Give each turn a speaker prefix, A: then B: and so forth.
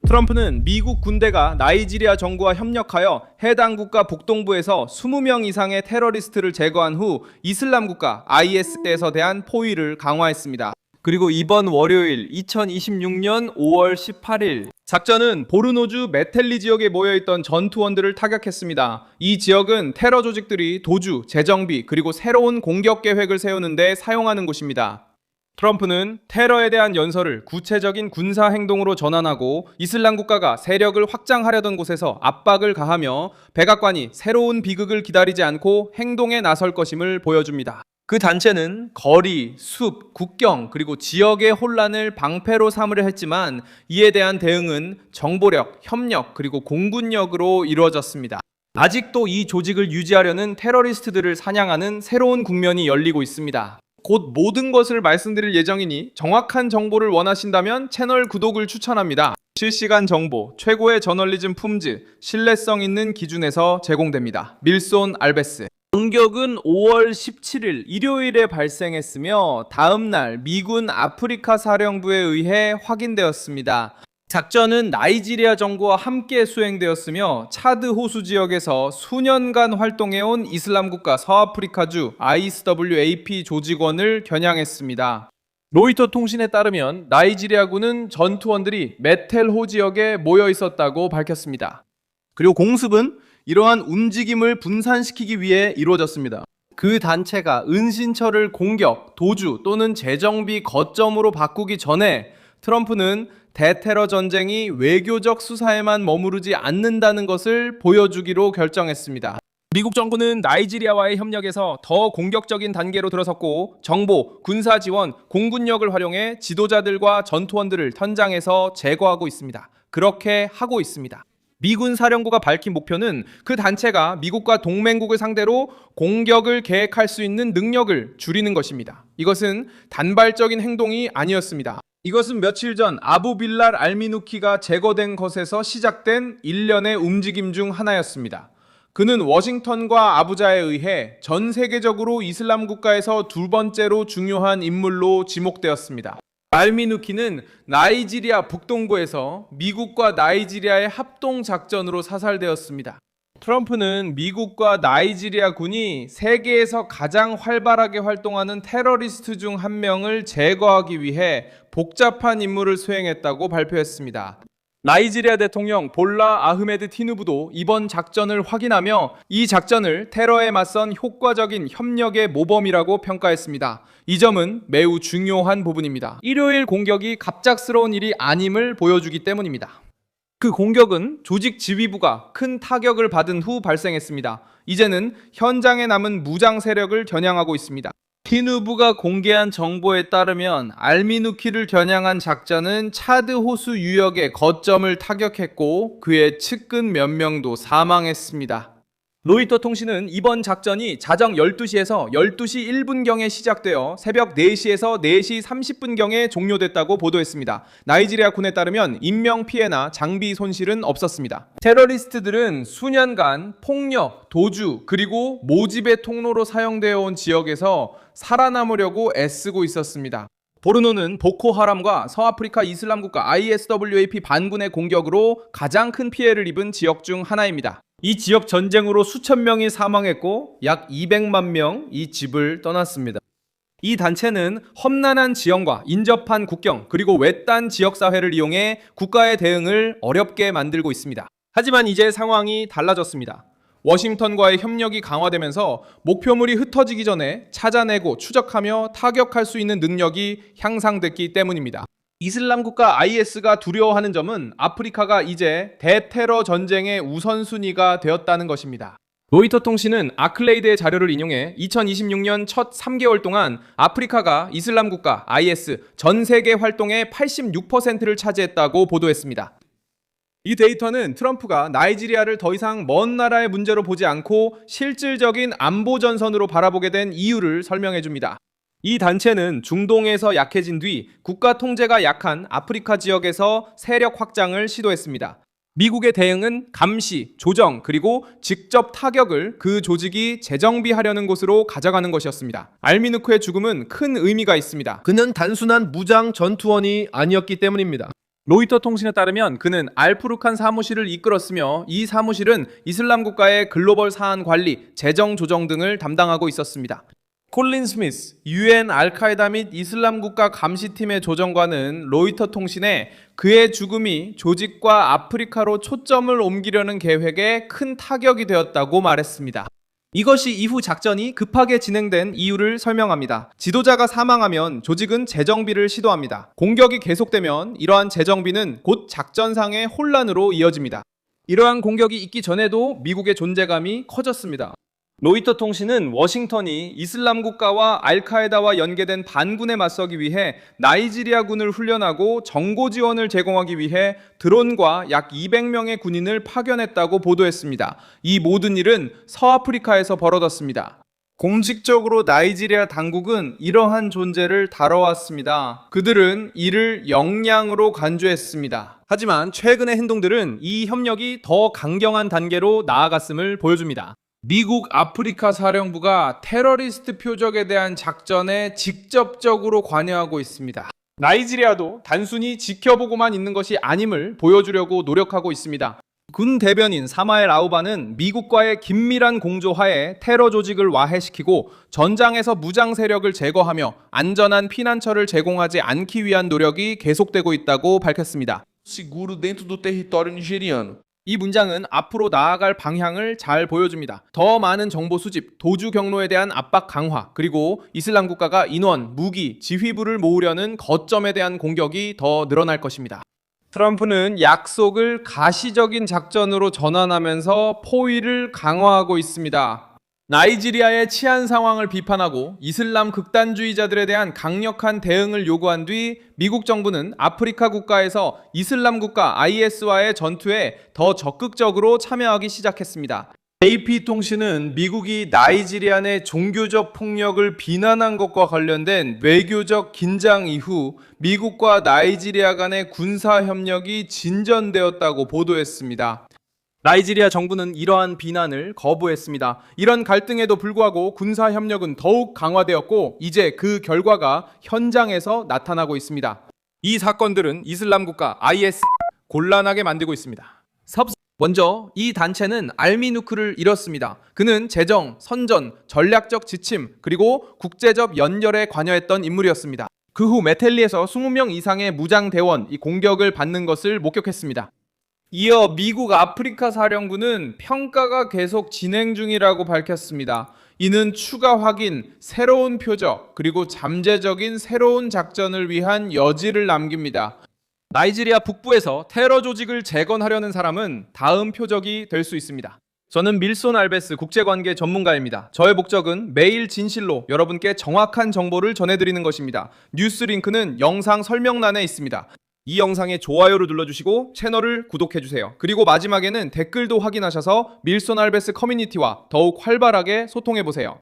A: 트럼프는 미국 군대가 나이지리아 정부와 협력하여 해당 국가 북동부에서 20명 이상의 테러리스트를 제거한 후 이슬람 국가 IS에서 대한 포위를 강화했습니다. 그리고 이번 월요일 2026년 5월 18일 작전은 보르노주 메텔리 지역에 모여있던 전투원들을 타격했습니다. 이 지역은 테러 조직들이 도주, 재정비, 그리고 새로운 공격 계획을 세우는 데 사용하는 곳입니다. 트럼프는 테러에 대한 연설을 구체적인 군사 행동으로 전환하고 이슬람 국가가 세력을 확장하려던 곳에서 압박을 가하며 백악관이 새로운 비극을 기다리지 않고 행동에 나설 것임을 보여줍니다. 그 단체는 거리, 숲, 국경, 그리고 지역의 혼란을 방패로 삼으려 했지만 이에 대한 대응은 정보력, 협력, 그리고 공군력으로 이루어졌습니다. 아직도 이 조직을 유지하려는 테러리스트들을 사냥하는 새로운 국면이 열리고 있습니다. 곧 모든 것을 말씀드릴 예정이니 정확한 정보를 원하신다면 채널 구독을 추천합니다. 실시간 정보, 최고의 저널리즘 품질, 신뢰성 있는 기준에서 제공됩니다. 밀손 알베스. 공격은 5월 17일 일요일에 발생했으며 다음날 미군 아프리카 사령부에 의해 확인되었습니다. 작전은 나이지리아 정부와 함께 수행되었으며 차드 호수 지역에서 수년간 활동해온 이슬람 국가 서아프리카주 ISWAP 조직원을 겨냥했습니다. 로이터 통신에 따르면 나이지리아군은 전투원들이 메텔호 지역에 모여 있었다고 밝혔습니다. 그리고 공습은 이러한 움직임을 분산시키기 위해 이루어졌습니다. 그 단체가 은신처를 공격, 도주 또는 재정비 거점으로 바꾸기 전에 트럼프는 대테러 전쟁이 외교적 수사에만 머무르지 않는다는 것을 보여주기로 결정했습니다. 미국 정부는 나이지리아와의 협력에서 더 공격적인 단계로 들어섰고 정보, 군사 지원, 공군력을 활용해 지도자들과 전투원들을 현장에서 제거하고 있습니다. 그렇게 하고 있습니다. 미군 사령부가 밝힌 목표는 그 단체가 미국과 동맹국을 상대로 공격을 계획할 수 있는 능력을 줄이는 것입니다. 이것은 단발적인 행동이 아니었습니다. 이것은 며칠 전 아부 빌랄 알미누키가 제거된 것에서 시작된 일련의 움직임 중 하나였습니다. 그는 워싱턴과 아부자에 의해 전 세계적으로 이슬람 국가에서 두 번째로 중요한 인물로 지목되었습니다. 알미누키는 나이지리아 북동부에서 미국과 나이지리아의 합동작전으로 사살되었습니다. 트럼프는 미국과 나이지리아 군이 세계에서 가장 활발하게 활동하는 테러리스트 중 한 명을 제거하기 위해 복잡한 임무를 수행했다고 발표했습니다. 나이지리아 대통령 볼라 아흐메드 티누부도 이번 작전을 확인하며 이 작전을 테러에 맞선 효과적인 협력의 모범이라고 평가했습니다. 이 점은 매우 중요한 부분입니다. 일요일 공격이 갑작스러운 일이 아님을 보여주기 때문입니다. 그 공격은 조직 지휘부가 큰 타격을 받은 후 발생했습니다. 이제는 현장에 남은 무장 세력을 겨냥하고 있습니다. 티누부가 공개한 정보에 따르면 알미누키를 겨냥한 작전은 차드 호수 유역의 거점을 타격했고 그의 측근 몇 명도 사망했습니다. 로이터 통신은 이번 작전이 자정 12시에서 12시 1분경에 시작되어 새벽 4시에서 4시 30분경에 종료됐다고 보도했습니다. 나이지리아 군에 따르면 인명피해나 장비 손실은 없었습니다. 테러리스트들은 수년간 폭력, 도주, 그리고 모집의 통로로 사용되어 온 지역에서 살아남으려고 애쓰고 있었습니다. 보르노는 보코하람과 서아프리카 이슬람 국가 ISWAP 반군의 공격으로 가장 큰 피해를 입은 지역 중 하나입니다. 이 지역 전쟁으로 수천 명이 사망했고 약 200만 명이 집을 떠났습니다. 이 단체는 험난한 지형과 인접한 국경 그리고 외딴 지역사회를 이용해 국가의 대응을 어렵게 만들고 있습니다. 하지만 이제 상황이 달라졌습니다. 워싱턴과의 협력이 강화되면서 목표물이 흩어지기 전에 찾아내고 추적하며 타격할 수 있는 능력이 향상됐기 때문입니다. 이슬람 국가 IS가 두려워하는 점은 아프리카가 이제 대테러 전쟁의 우선순위가 되었다는 것입니다. 로이터 통신은 아클레이드의 자료를 인용해 2026년 첫 3개월 동안 아프리카가 이슬람 국가 IS 전 세계 활동의 86%를 차지했다고 보도했습니다. 이 데이터는 트럼프가 나이지리아를 더 이상 먼 나라의 문제로 보지 않고 실질적인 안보 전선으로 바라보게 된 이유를 설명해 줍니다. 이 단체는 중동에서 약해진 뒤 국가 통제가 약한 아프리카 지역에서 세력 확장을 시도했습니다. 미국의 대응은 감시, 조정, 그리고 직접 타격을 그 조직이 재정비하려는 곳으로 가져가는 것이었습니다. 알미누크의 죽음은 큰 의미가 있습니다.
B: 그는 단순한 무장 전투원이 아니었기 때문입니다.
A: 로이터 통신에 따르면 그는 알푸르칸 사무실을 이끌었으며 이 사무실은 이슬람 국가의 글로벌 사안 관리, 재정 조정 등을 담당하고 있었습니다. 콜린 스미스, UN 알카에다 및 이슬람 국가 감시팀의 조정관은 로이터 통신에 그의 죽음이 조직과 아프리카로 초점을 옮기려는 계획에 큰 타격이 되었다고 말했습니다. 이것이 이후 작전이 급하게 진행된 이유를 설명합니다. 지도자가 사망하면 조직은 재정비를 시도합니다. 공격이 계속되면 이러한 재정비는 곧 작전상의 혼란으로 이어집니다. 이러한 공격이 있기 전에도 미국의 존재감이 커졌습니다. 로이터 통신은 워싱턴이 이슬람 국가와 알카에다와 연계된 반군에 맞서기 위해 나이지리아군을 훈련하고 정보 지원을 제공하기 위해 드론과 약 200명의 군인을 파견했다고 보도했습니다. 이 모든 일은 서아프리카에서 벌어졌습니다. 공식적으로 나이지리아 당국은 이러한 존재를 다뤄왔습니다. 그들은 이를 역량으로 간주했습니다. 하지만 최근의 행동들은 이 협력이 더 강경한 단계로 나아갔음을 보여줍니다. 미국 아프리카 사령부가 테러리스트 표적에 대한 작전에 직접적으로 관여하고 있습니다. 나이지리아도 단순히 지켜보고만 있는 것이 아님을 보여주려고 노력하고 있습니다. 군 대변인 사마엘 아우바는 미국과의 긴밀한 공조하에 테러 조직을 와해시키고 전장에서 무장 세력을 제거하며 안전한 피난처를 제공하지 않기 위한 노력이 계속되고 있다고 밝혔습니다.
B: seguro dentro do território nigeriano.
A: 이 문장은 앞으로 나아갈 방향을 잘 보여줍니다. 더 많은 정보 수집, 도주 경로에 대한 압박 강화, 그리고 이슬람 국가가 인원, 무기, 지휘부를 모으려는 거점에 대한 공격이 더 늘어날 것입니다. 트럼프는 약속을 가시적인 작전으로 전환하면서 포위를 강화하고 있습니다. 나이지리아의 치안 상황을 비판하고 이슬람 극단주의자들에 대한 강력한 대응을 요구한 뒤 미국 정부는 아프리카 국가에서 이슬람 국가 IS와의 전투에 더 적극적으로 참여하기 시작했습니다. AP통신은 미국이 나이지리아 내 종교적 폭력을 비난한 것과 관련된 외교적 긴장 이후 미국과 나이지리아 간의 군사 협력이 진전되었다고 보도했습니다. 나이지리아 정부는 이러한 비난을 거부했습니다. 이런 갈등에도 불구하고 군사 협력은 더욱 강화되었고 이제 그 결과가 현장에서 나타나고 있습니다. 이 사건들은 이슬람 국가 IS 곤란하게 만들고 있습니다. 먼저 이 단체는 알미누크를 잃었습니다. 그는 재정, 선전, 전략적 지침, 그리고 국제적 연결에 관여했던 인물이었습니다. 그 후 메텔리에서 20명 이상의 무장 대원, 이 공격을 받는 것을 목격했습니다. 이어 미국 아프리카 사령부는 평가가 계속 진행 중이라고 밝혔습니다. 이는 추가 확인, 새로운 표적, 그리고 잠재적인 새로운 작전을 위한 여지를 남깁니다. 나이지리아 북부에서 테러 조직을 재건하려는 사람은 다음 표적이 될 수 있습니다. 저는 밀손 알베스 국제관계 전문가입니다. 저의 목적은 매일 진실로 여러분께 정확한 정보를 전해드리는 것입니다. 뉴스 링크는 영상 설명란에 있습니다. 이 영상에 좋아요를 눌러주시고 채널을 구독해주세요. 그리고 마지막에는 댓글도 확인하셔서 밀손 알베스 커뮤니티와 더욱 활발하게 소통해보세요.